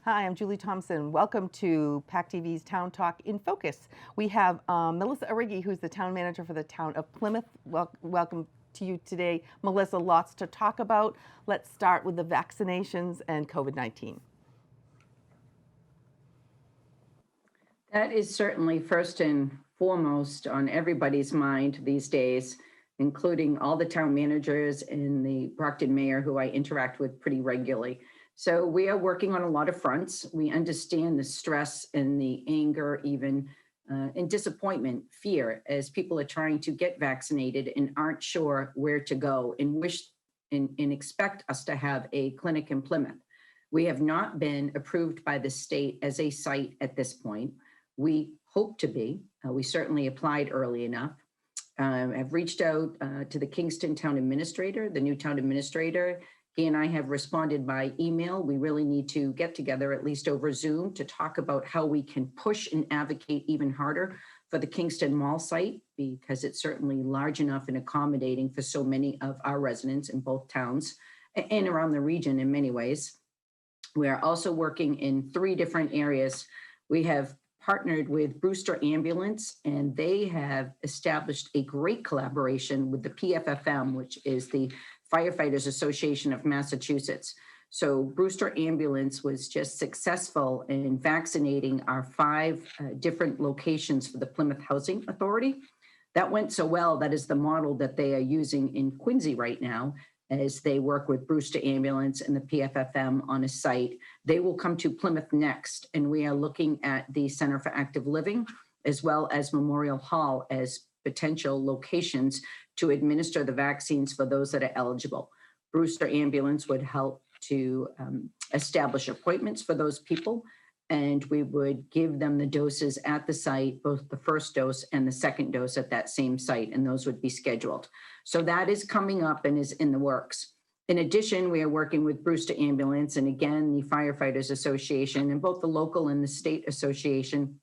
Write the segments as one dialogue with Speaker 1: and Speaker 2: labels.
Speaker 1: Hi, I'm Julie Thompson. Welcome to PACTV's Town Talk in Focus. We have Melissa Arrighi, who's the town manager for the Town of Plymouth. Welcome to you today. Melissa, lots to talk about. Let's start with the vaccinations and COVID-19.
Speaker 2: That is certainly first and foremost on everybody's mind these days, including all the town managers and the Brockton mayor, who I interact with pretty regularly. So we are working on a lot of fronts. We understand the stress and the anger, even and disappointment, fear, as people are trying to get vaccinated and aren't sure where to go and wish and expect us to have a clinic in Plymouth. We have not been approved by the state as a site at this point. We hope to be. We certainly applied early enough. I've reached out to the Kingston town administrator, the new town administrator. He and I have responded by email. We really need to get together, at least over Zoom, to talk about how we can push and advocate even harder for the Kingston Mall site, because it's certainly large enough and accommodating for so many of our residents in both towns and around the region in many ways. We are also working in 3 different areas. We have partnered with Brewster Ambulance, and they have established a great collaboration with the PFFM, which is the Firefighters Association of Massachusetts. So Brewster Ambulance was just successful in vaccinating our 5 different locations for the Plymouth Housing Authority. That went so well, that is the model that they are using in Quincy right now, as they work with Brewster Ambulance and the PFFM on a site. They will come to Plymouth next, and we are looking at the Center for Active Living as well as Memorial Hall as potential locations to administer the vaccines for those that are eligible. Brewster Ambulance would help to establish appointments for those people, and we would give them the doses at the site, both the first dose and the second dose at that same site, and those would be scheduled. So that is coming up and is in the works. In addition, we are working with Brewster Ambulance and again, the Firefighters Association and both the local and the state association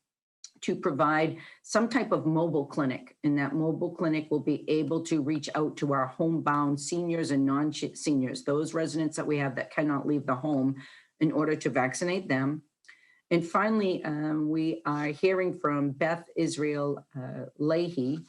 Speaker 2: to provide some type of mobile clinic. And that mobile clinic will be able to reach out to our homebound seniors and non-seniors, those residents that we have that cannot leave the home, in order to vaccinate them. And finally, we are hearing from Beth Israel Leahy,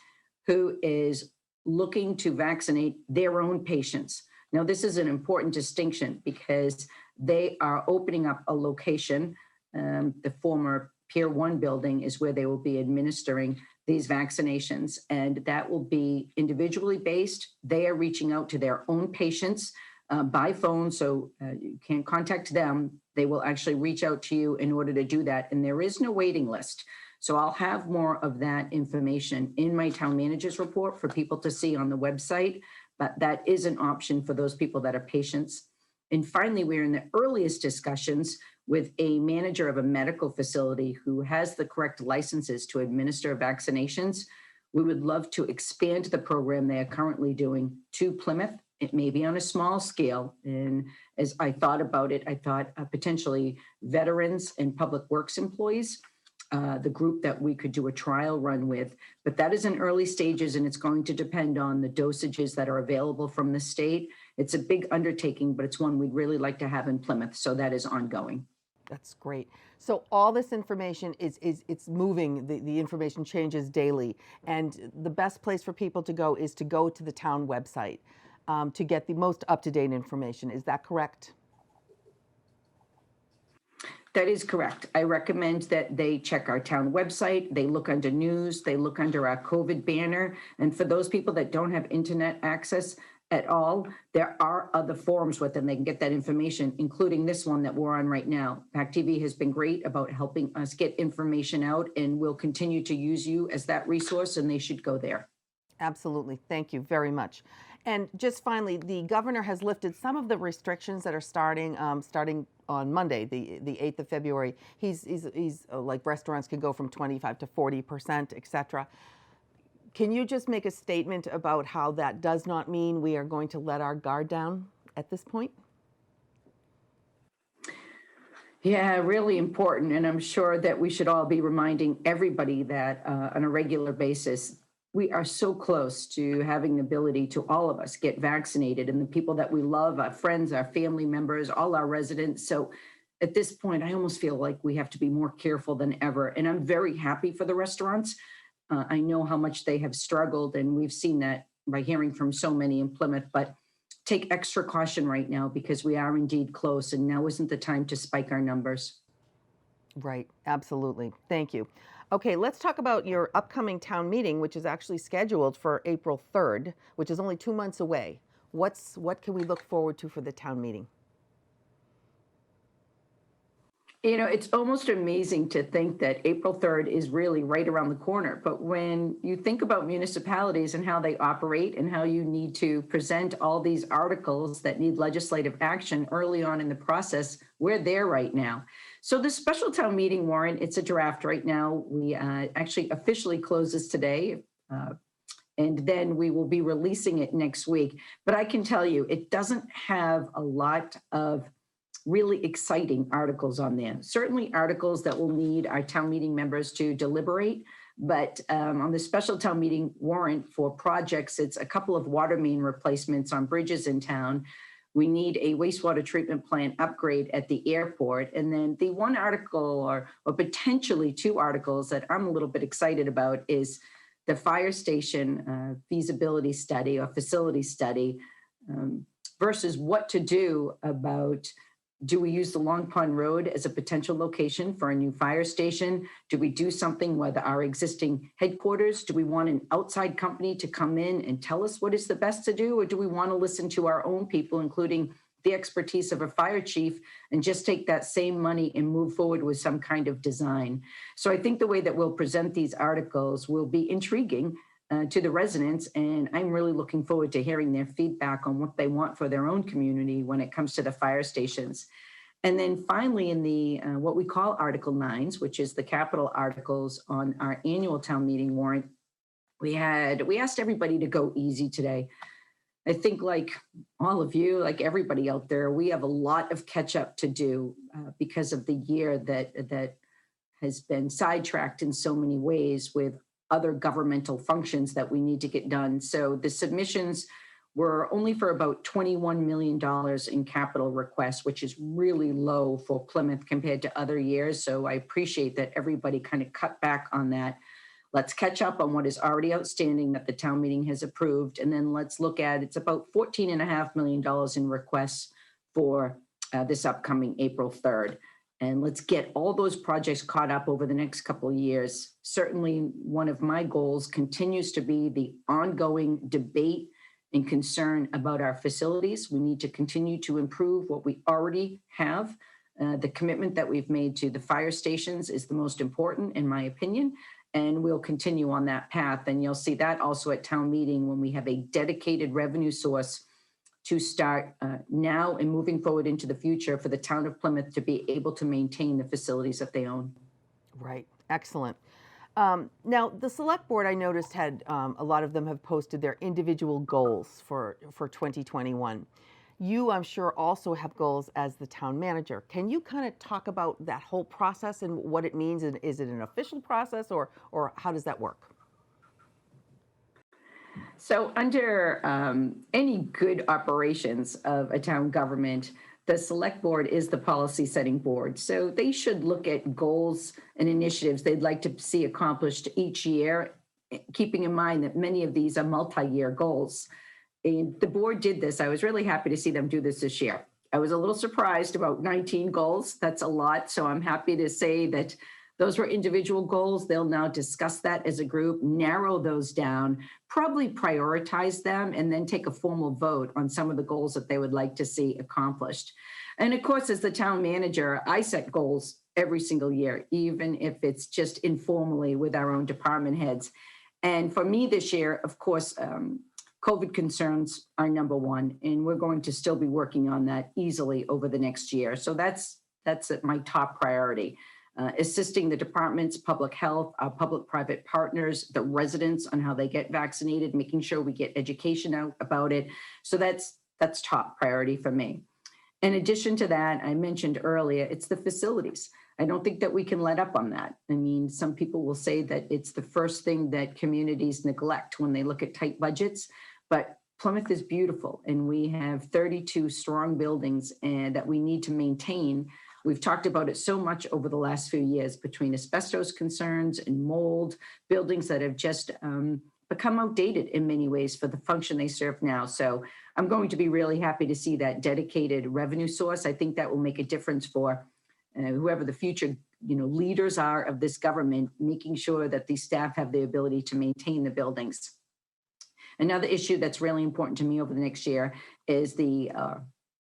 Speaker 2: who is looking to vaccinate their own patients. Now, this is an important distinction because they are opening up a location. The former Pier 1 building is where they will be administering these vaccinations, and that will be individually based. They are reaching out to their own patients by phone, so you can contact them. They will actually reach out to you in order to do that, and there is no waiting list. So I'll have more of that information in my town manager's report for people to see on the website, but that is an option for those people that are patients. And finally, we're in the earliest discussions with a manager of a medical facility who has the correct licenses to administer vaccinations. We would love to expand the program they are currently doing to Plymouth. It may be on a small scale. And as I thought about it, I thought potentially veterans and public works employees, the group that we could do a trial run with. But that is in early stages, and it's going to depend on the dosages that are available from the state. It's a big undertaking, but it's one we'd really like to have in Plymouth. So that is ongoing.
Speaker 1: That's great. So all this information it's moving, the information changes daily. And the best place for people to go is to go to the town website to get the most up-to-date information. Is that correct?
Speaker 2: That is correct. I recommend that they check our town website. They look under news. They look under our COVID banner. And for those people that don't have internet access at all, there are other forums with them. They can get that information, including this one that we're on right now. PACTV has been great about helping us get information out, and we'll continue to use you as that resource, and they should go there.
Speaker 1: Absolutely. Thank you very much. And just finally, the governor has lifted some of the restrictions that are starting on Monday, the 8th of February. He's like restaurants can go from 25 to 40%, et cetera. Can you just make a statement about how that does not mean we are going to let our guard down at this point?
Speaker 2: Yeah, really important. And I'm sure that we should all be reminding everybody that on a regular basis, we are so close to having the ability to all of us get vaccinated, and the people that we love, our friends, our family members, all our residents. So at this point, I almost feel like we have to be more careful than ever. And I'm very happy for the restaurants. I know how much they have struggled, and we've seen that by hearing from so many in Plymouth, but take extra caution right now because we are indeed close, and now isn't the time to spike our numbers.
Speaker 1: Right, absolutely. Thank you. Okay, let's talk about your upcoming town meeting, which is actually scheduled for April 3rd, which is only 2 months away. What can we look forward to for the town meeting?
Speaker 2: It's almost amazing to think that April 3rd is really right around the corner. But when you think about municipalities and how they operate and how you need to present all these articles that need legislative action early on in the process, we're there right now. So the special town meeting warrant, it's a draft right now. We actually officially closes today. And then we will be releasing it next week. But I can tell you, it doesn't have a lot of really exciting articles on there. Certainly articles that will need our town meeting members to deliberate, but on the special town meeting warrant for projects, it's a couple of water main replacements on bridges in town. We need a wastewater treatment plant upgrade at the airport. And then the one article or potentially two articles that I'm a little bit excited about is the fire station feasibility study or facility study versus what to do about, do we use the Long Pond Road as a potential location for a new fire station? Do we do something with our existing headquarters? Do we want an outside company to come in and tell us what is the best to do? Or do we want to listen to our own people, including the expertise of a fire chief, and just take that same money and move forward with some kind of design? So I think the way that we'll present these articles will be intriguing to the residents, and I'm really looking forward to hearing their feedback on what they want for their own community when it comes to the fire stations. And then finally, in the what we call Article 9s, which is the capital articles on our annual town meeting warrant, we asked everybody to go easy today. I think, like all of you, like everybody out there, we have a lot of catch up to do because of the year that has been sidetracked in so many ways with other governmental functions that we need to get done. So the submissions were only for about $21 million in capital requests, which is really low for Plymouth compared to other years. So I appreciate that everybody kind of cut back on that. Let's catch up on what is already outstanding that the town meeting has approved. And then let's look at, it's about $14.5 million in requests for this upcoming April 3rd. And let's get all those projects caught up over the next couple of years. Certainly, one of my goals continues to be the ongoing debate and concern about our facilities. We need to continue to improve what we already have. The commitment that we've made to the fire stations is the most important, in my opinion, and we'll continue on that path. And you'll see that also at town meeting when we have a dedicated revenue source to start now and moving forward into the future for the town of Plymouth to be able to maintain the facilities that they own.
Speaker 1: Right, excellent. Now, the select board, I noticed, had a lot of them have posted their individual goals for 2021. You, I'm sure, also have goals as the town manager. Can you kind of talk about that whole process and what it means? And is it an official process, or how does that work?
Speaker 2: So under any good operations of a town government, the select board is the policy setting board. So they should look at goals and initiatives they'd like to see accomplished each year, keeping in mind that many of these are multi-year goals. And the board did this. I was really happy to see them do this year. I was a little surprised about 19 goals. That's a lot. So I'm happy to say that those were individual goals. They'll now discuss that as a group, narrow those down, probably prioritize them, and then take a formal vote on some of the goals that they would like to see accomplished. And of course, as the town manager, I set goals every single year, even if it's just informally with our own department heads. And for me this year, of course, COVID concerns are number one, and we're going to still be working on that easily over the next year. So that's my top priority. Assisting the departments, public health, our public-private partners, the residents on how they get vaccinated, making sure we get education out about it. So that's top priority for me. In addition to that, I mentioned earlier, it's the facilities. I don't think that we can let up on that. I mean, some people will say that it's the first thing that communities neglect when they look at tight budgets, but Plymouth is beautiful, and we have 32 strong buildings and that we need to maintain We've talked about it so much over the last few years between asbestos concerns and mold, buildings that have just become outdated in many ways for the function they serve now. So I'm going to be really happy to see that dedicated revenue source. I think that will make a difference for whoever the future leaders are of this government, making sure that these staff have the ability to maintain the buildings. Another issue that's really important to me over the next year is the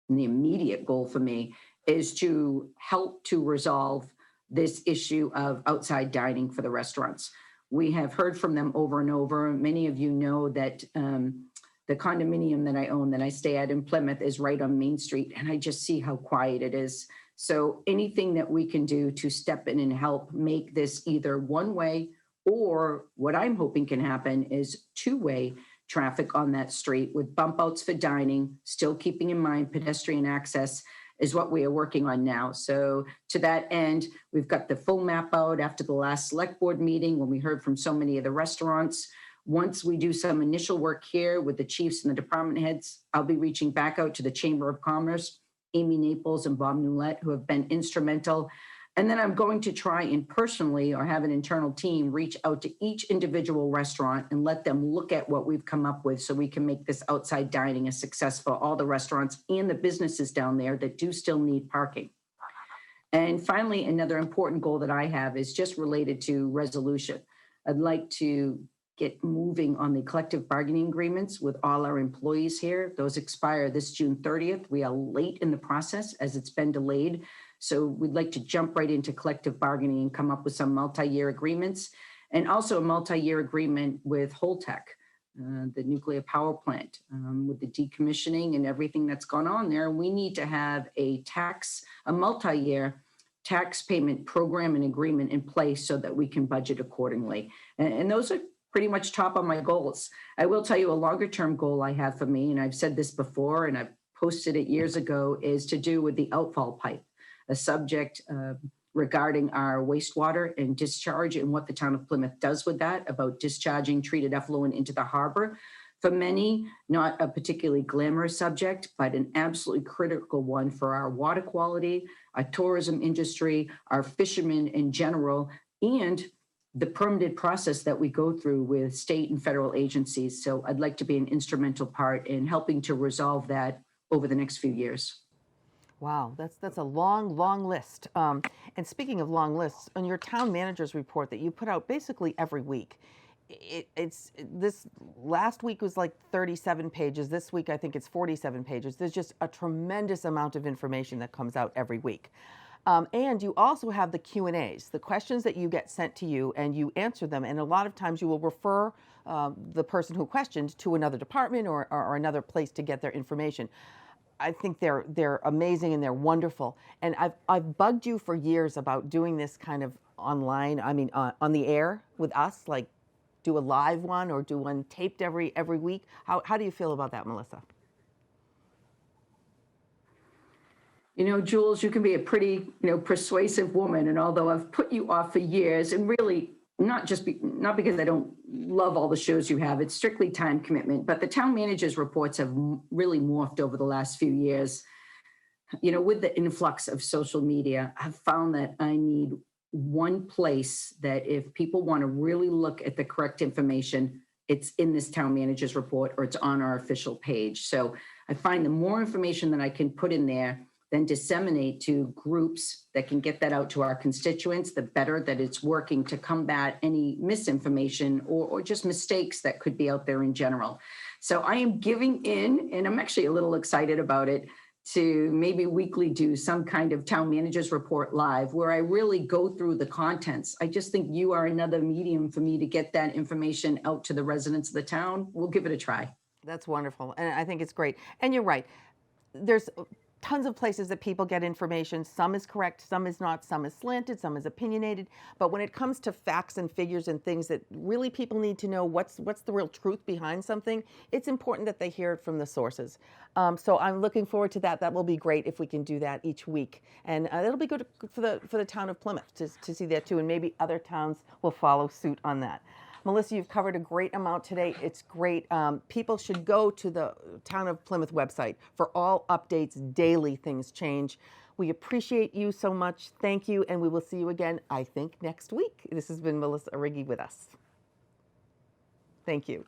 Speaker 2: immediate goal for me is to help to resolve this issue of outside dining for the restaurants. We have heard from them over and over. Many of you know that the condominium that I own, that I stay at in Plymouth, is right on Main Street, and I just see how quiet it is. So anything that we can do to step in and help make this either one-way, or what I'm hoping can happen is two-way traffic on that street with bump outs for dining, still keeping in mind pedestrian access, is what we are working on now. So to that end, we've got the full map out after the last select board meeting when we heard from so many of the restaurants. Once we do some initial work here with the chiefs and the department heads, I'll be reaching back out to the Chamber of Commerce, Amy Naples and Bob Newlett, who have been instrumental. And then I'm going to try and personally, or have an internal team, reach out to each individual restaurant and let them look at what we've come up with so we can make this outside dining a success for all the restaurants and the businesses down there that do still need parking. And finally, another important goal that I have is just related to resolution. I'd like to get moving on the collective bargaining agreements with all our employees here. Those expire this June 30th. We are late in the process as it's been delayed. So we'd like to jump right into collective bargaining and come up with some multi-year agreements, and also a multi-year agreement with Holtec, the nuclear power plant, with the decommissioning and everything that's gone on there. We need to have a multi-year tax payment program and agreement in place so that we can budget accordingly. And those are pretty much top on my goals. I will tell you a longer term goal I have for me, and I've said this before and I've posted it years ago, is to do with the outfall pipe, a subject regarding our wastewater and discharge and what the town of Plymouth does with that, about discharging treated effluent into the harbor. For many, not a particularly glamorous subject, but an absolutely critical one for our water quality, our tourism industry, our fishermen in general, and the permitted process that we go through with state and federal agencies. So I'd like to be an instrumental part in helping to resolve that over the next few years.
Speaker 1: Wow, that's a long list. And speaking of long lists, on your town manager's report that you put out basically every week, it's this last week was like 37 pages. This week I think it's 47 pages. There's just a tremendous amount of information that comes out every week. And you also have the Q&As, the questions that you get sent to you, and you answer them. And a lot of times you will refer the person who questioned to another department or another place to get their information. I think they're amazing and they're wonderful. And I've bugged you for years about doing this kind of online, on the air with us, like do a live one or do one taped every week. How do you feel about that, Melissa?
Speaker 2: Jules, you can be a pretty, persuasive woman. And although I've put you off for years, and really not because I don't love all the shows you have, it's strictly time commitment, but the town managers reports have really morphed over the last few years. With the influx of social media, I've found that I need one place that if people want to really look at the correct information, it's in this town managers report or it's on our official page. So I find the more information that I can put in there, then disseminate to groups that can get that out to our constituents, the better that it's working to combat any misinformation or just mistakes that could be out there in general. So I am giving in, and I'm actually a little excited about it, to maybe weekly do some kind of town managers report live where I really go through the contents. I just think you are another medium for me to get that information out to the residents of the town. We'll give it a try.
Speaker 1: That's wonderful. And I think it's great. And you're right. There's tons of places that people get information. Some is correct, some is not, some is slanted, some is opinionated. But when it comes to facts and figures and things that really people need to know what's the real truth behind something, it's important that they hear it from the sources. So I'm looking forward to that. That will be great if we can do that each week. And it'll be good for the town of Plymouth to see that too. And maybe other towns will follow suit on that. Melissa, you've covered a great amount today. It's great. People should go to the Town of Plymouth website for all updates. Daily things change. We appreciate you so much. Thank you, and we will see you again, I think, next week. This has been Melissa Arrighi with us. Thank you.